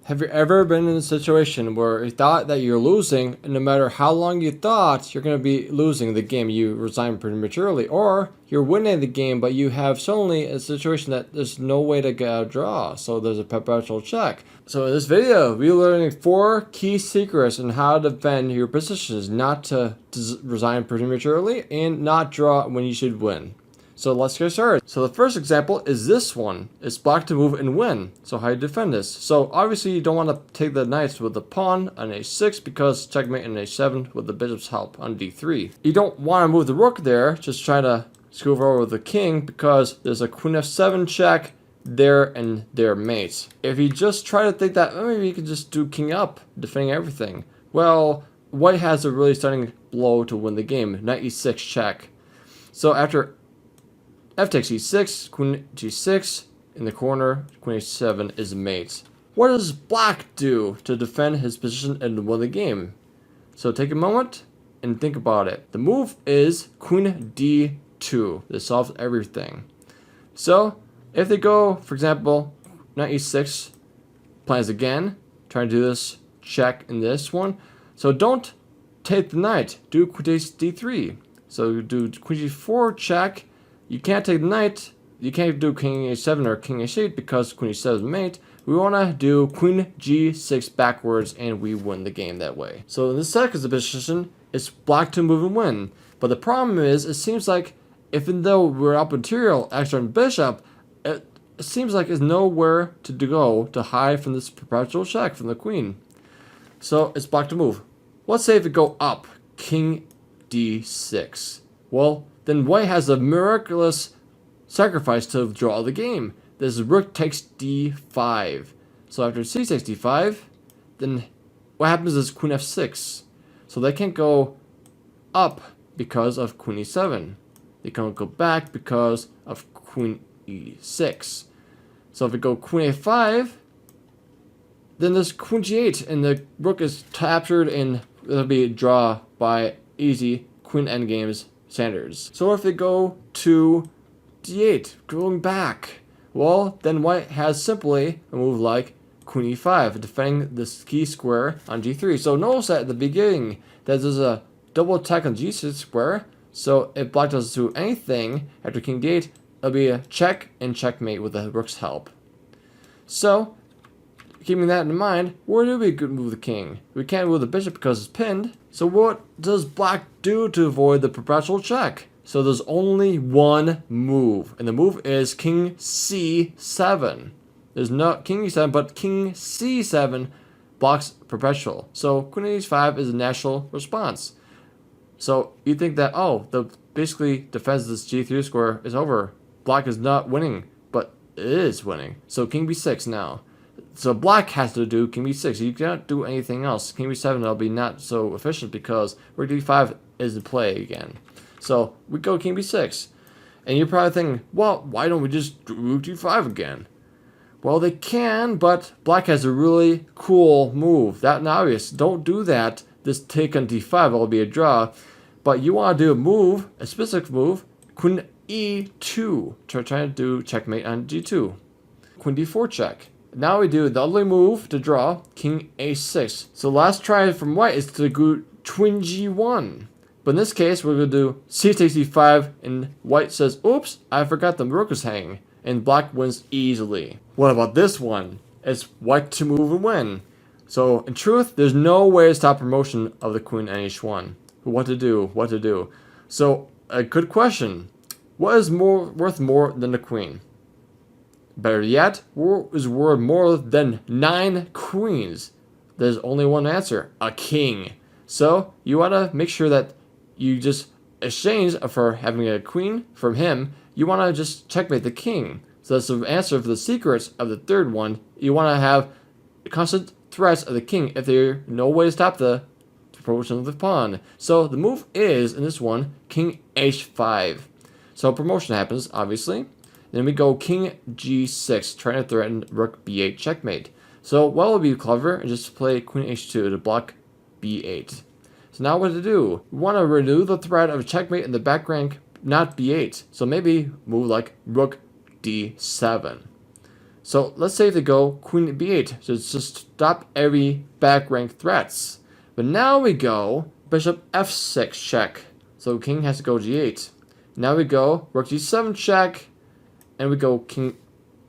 Have you ever been in a situation where you thought that you're losing, and no matter how long you thought you're going to be losing the game, you resign prematurely? Or you're winning the game, but you have suddenly a situation that there's no way to get a draw, so there's a perpetual check. So in this video, we're learning 4 key secrets on how to defend your positions, not to resign prematurely, and not draw when you should win. So let's get started. So the first example is this one. It's black to move and win. So how do you defend this? So obviously you don't want to take the knights with the pawn on a6 because checkmate on a7 with the bishop's help on d3. You don't want to move the rook there, just try to screw over with the king because there's a queen f7 check there and their mates. If you just try to think that maybe you could just do king up, defending everything. Well, white has a really stunning blow to win the game, knight e6 check. So after f takes e6, queen g6, in the corner, queen h7 is mate. What does black do to defend his position and win the game? So take a moment and think about it. The move is queen d2. This solves everything. So if they go, for example, knight e6, plans again, trying to do this check in this one. So don't take the knight, do queen d3. So do queen g4 check. You can't take the knight. You can't do king a7 or king h8 because queen e7 is mate. We want to do queen g6 backwards and we win the game that way. So in the second position, it's black to move and win. But the problem is, it seems like even though we're up material, extra on bishop, it seems like there's nowhere to go to hide from this perpetual check from the queen. So it's black to move. Let's say if it go up, king d6. Well, then white has a miraculous sacrifice to draw the game. This rook takes d5. So after c takes d5, then what happens is queen f6. So they can't go up because of queen e7. They can't go back because of queen e6. So if we go queen a5, then there's queen g8 and the rook is captured and it'll be a draw by easy queen endgames standards. So if they go to d8, going back, well, then white has simply a move like queen e5, defending this key square on g3. So notice that at the beginning that there's a double attack on g6 square. So if black doesn't do anything after king d8, it'll be a check and checkmate with the rook's help. So keeping that in mind, where do we move the king? We can't move the bishop because it's pinned. So what does black do to avoid the perpetual check? So there's only one move, and the move is king c7. There's no king e7, but king c7 blocks perpetual. So queen h5 is a natural response. So you think that, oh, the basically defense of this g3 square is over. Black is not winning, but it is winning. So king b6 now. So black has to do king b6. You cannot do anything else. King b7 will be not so efficient because rook d5 is in play again. So we go king b6. And you're probably thinking, well, why don't we just do rook d5 again? Well, they can, but black has a really cool move. That's obvious. Don't do that. This take on d5 will be a draw. But you want to do a move, a specific move, queen e2. Trying to do checkmate on g2. Queen d4 check. Now we do the other move to draw, king a6. So last try from white is to go queen g1. But in this case, we're going to do c takes d5, and white says, oops, I forgot the rook is hanging. And black wins easily. What about this one? It's white to move and win. So in truth, there's no way to stop promotion of the queen on h1. What to do? So a good question. What is worth more than the queen? Better yet, is worth more than 9 queens. There's only one answer, a king. So you want to make sure that you just exchange for having a queen from him. You want to just checkmate the king. So that's the answer for the secrets of the third one. You want to have constant threats of the king if there's no way to stop the promotion of the pawn. So the move is, in this one, king h5. So promotion happens, obviously. Then we go king g6, trying to threaten rook b8 checkmate. So what would be clever and just play queen h2 to block b8. So now what to do? We want to renew the threat of checkmate in the back rank, not b8. So maybe move like rook d7. So let's say if they go queen b8 to just stop every back rank threats. But now we go bishop f6 check. So king has to go g8. Now we go rook g7 check, and we go king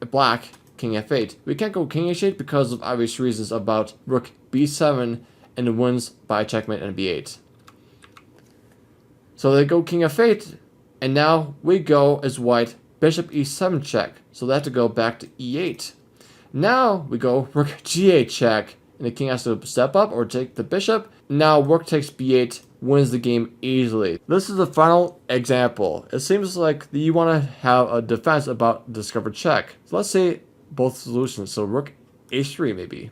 black king f8. We can't go king h8 because of obvious reasons about rook b7 and it wins by checkmate and b8. So they go king f8, and now we go as white bishop e7 check. So they have to go back to e8. Now we go rook g8 check, and the king has to step up or take the bishop. Now rook takes b8 wins the game easily. This is the final example. It seems like you want to have a defense about discovered check. So let's say both solutions. So rook h3 maybe.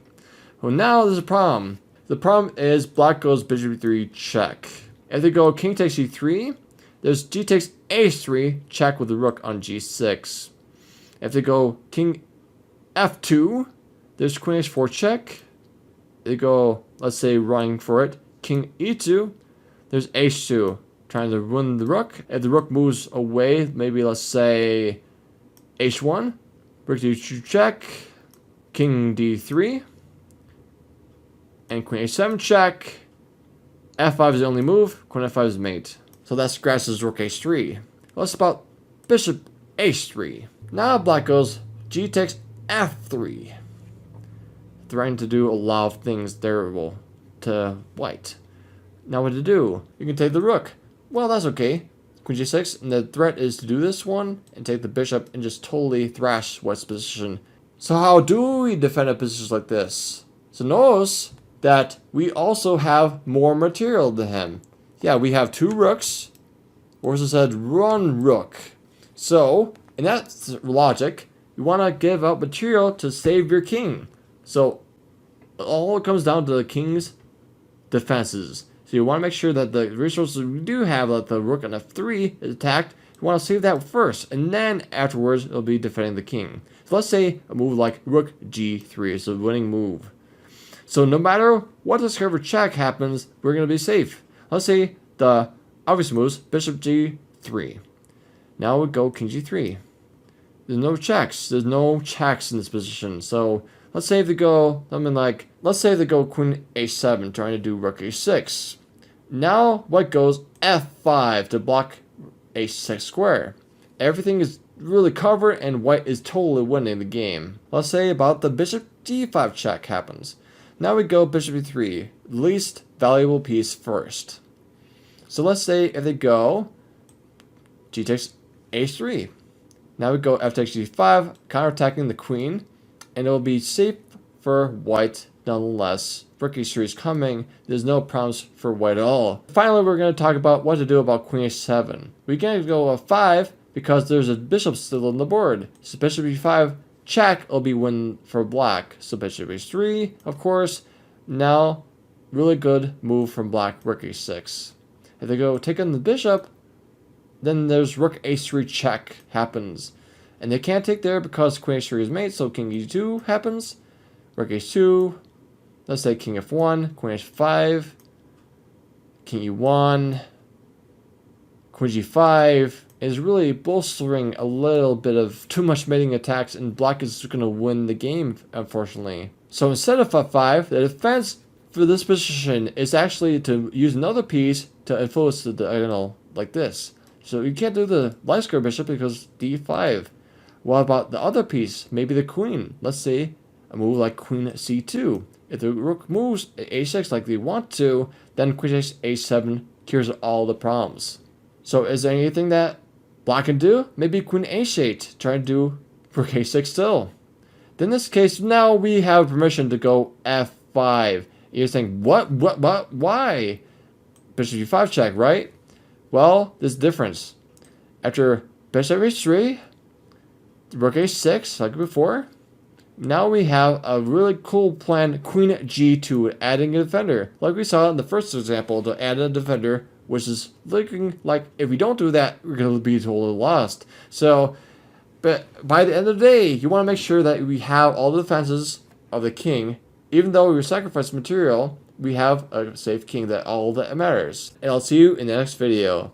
Well, now there's a problem. The problem is black goes bishop e3 check. If they go king takes e3, there's g takes h3 check with the rook on g6. If they go king f2, there's queen h4 check. They go, let's say, running for it, king e2, there's h2, trying to win the rook. If the rook moves away, maybe let's say h1, rook d2 check, king d3, and queen h7 check. f5 is the only move, queen f5 is mate. So that scratches rook h3. What's about bishop h3? Now black goes g takes f3. Trying to do a lot of things terrible to white. Now what to do? You can take the rook. Well, that's okay. Queen g6, and the threat is to do this one and take the bishop and just totally thrash white's position. So how do we defend a position like this? So notice that we also have more material than him. Yeah, we have two rooks. Or as I said, run rook. So, in that logic, you want to give up material to save your king. So, all comes down to the king's defenses. So you want to make sure that the resources we do have, like the rook on f3 is attacked, you want to save that first, and then afterwards it'll be defending the king. So let's say a move like rook g3 is a winning move. So no matter what discovered check happens, we're going to be safe. Let's say the obvious moves, bishop g3. Now we go king g3. There's no checks. There's no checks in this position. So let's say if they go something like, let's say they go queen h7, trying to do rook h6. Now white goes f5 to block h6 square. Everything is really covered and white is totally winning the game. Let's say about the bishop d5 check happens. Now we go bishop e3, least valuable piece first. So let's say if they go g takes h3. Now we go f takes g5, counterattacking the queen, and it will be safe for white nonetheless. Rook h3 is coming. There's no problems for white at all. Finally, we're going to talk about what to do about queen h7. We can go f5 because there's a bishop still on the board. So bishop e5 check will be win for black. So bishop h3, of course. Now, really good move from black, rook h6. If they go take on the bishop, then there's rook h3 check happens. And they can't take there because queen h3 is mate, so king e2 happens. Rook h2, let's say king f1, queen h5, king e1, queen g5 is really bolstering a little bit of too much mating attacks, and black is going to win the game, unfortunately. So instead of f5, the defense for this position is actually to use another piece to influence the diagonal like this. So you can't do the light square bishop because d5. What about the other piece? Maybe the queen. Let's say a move like queen c2. If the rook moves a6 like they want to, then queen takes a7 cures all the problems. So is there anything that black can do? Maybe queen h8, try to do rook a6 still. Then in this case, now we have permission to go f5. You're saying, what, why? Bishop g5 check, right? Well, there's a difference. After bishop h3, rook h6, like before, now we have a really cool plan, queen g2, adding a defender. Like we saw in the first example, to add a defender, which is looking like if we don't do that, we're going to be totally lost. So, but by the end of the day, you want to make sure that we have all the defenses of the king. Even though we sacrifice material, we have a safe king, that all that matters. And I'll see you in the next video.